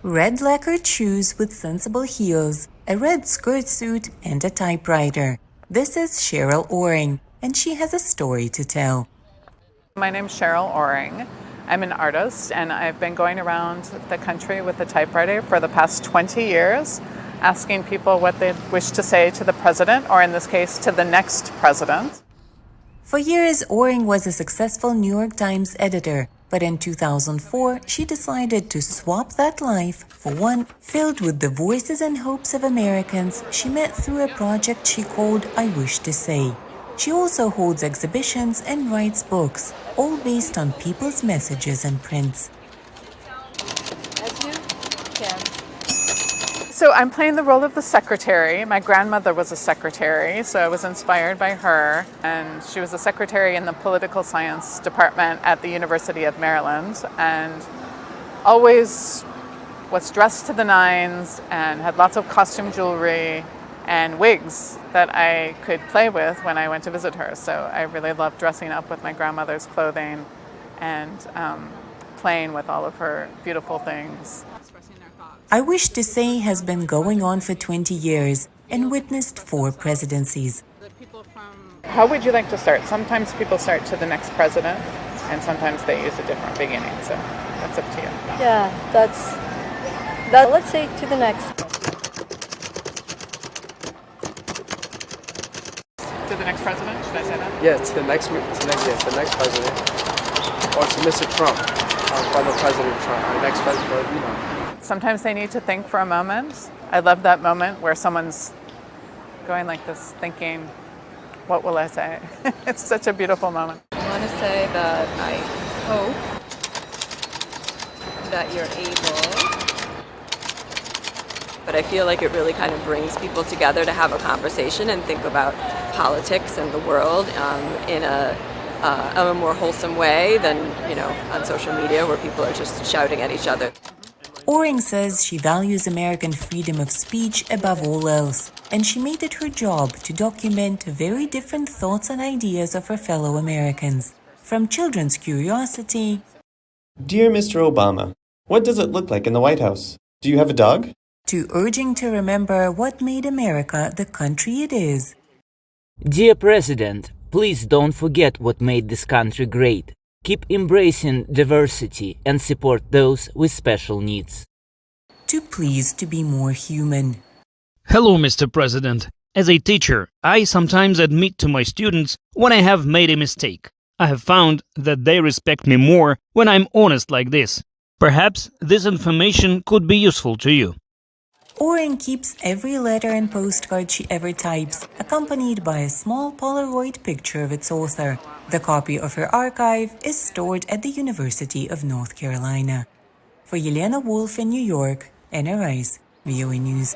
Red lacquered shoes with sensible heels, a red skirt suit, and a typewriter. This is Sheryl Oring, and she has a story to tell. My name's Sheryl Oring. I'm an artist, and I've been going around the country with a typewriter for the past 20 years, asking people what they wish to say to the president, or in this case, to the next president. For years, Oring was a successful New York Times editor, but in 2004, she decided to swap that life for one filled with the voices and hopes of Americans she met through a project she called I Wish to Say. She also holds exhibitions and writes books, all based on people's messages and prints. As you can. So I'm playing the role of the secretary. My grandmother was a secretary, so I was inspired by her. And she was a secretary in the political science department at the University of Maryland, and always was dressed to the nines and had lots of costume jewelry and wigs that I could play with when I went to visit her. So I really loved dressing up with my grandmother's clothing and playing with all of her beautiful things. I Wish to Say has been going on for 20 years and witnessed 4 presidencies. How would you like to start? Sometimes people start to the next president, and sometimes they use a different beginning, so that's up to you. Yeah, let's say to the next. To the next president, should I say that? Yeah, to the next president, or to Mr. Trump, our former President Trump, our next president, you know. Sometimes they need to think for a moment. I love that moment where someone's going like this, thinking, what will I say? It's such a beautiful moment. I want to say that I hope that you're able, but I feel like it really kind of brings people together to have a conversation and think about politics and the world in a more wholesome way than, on social media where people are just shouting at each other. Oring says she values American freedom of speech above all else, and she made it her job to document very different thoughts and ideas of her fellow Americans. From children's curiosity, Dear Mr. Obama, what does it look like in the White House? Do you have a dog? To urging to remember what made America the country it is. Dear President, please don't forget what made this country great. Keep embracing diversity and support those with special needs. Too pleased to be more human. Hello, Mr. President. As a teacher, I sometimes admit to my students when I have made a mistake. I have found that they respect me more when I'm honest like this. Perhaps this information could be useful to you. Oring keeps every letter and postcard she ever types, accompanied by a small Polaroid picture of its author. The copy of her archive is stored at the University of North Carolina. For Elena Wolf in New York, Anna Rice, VOA News.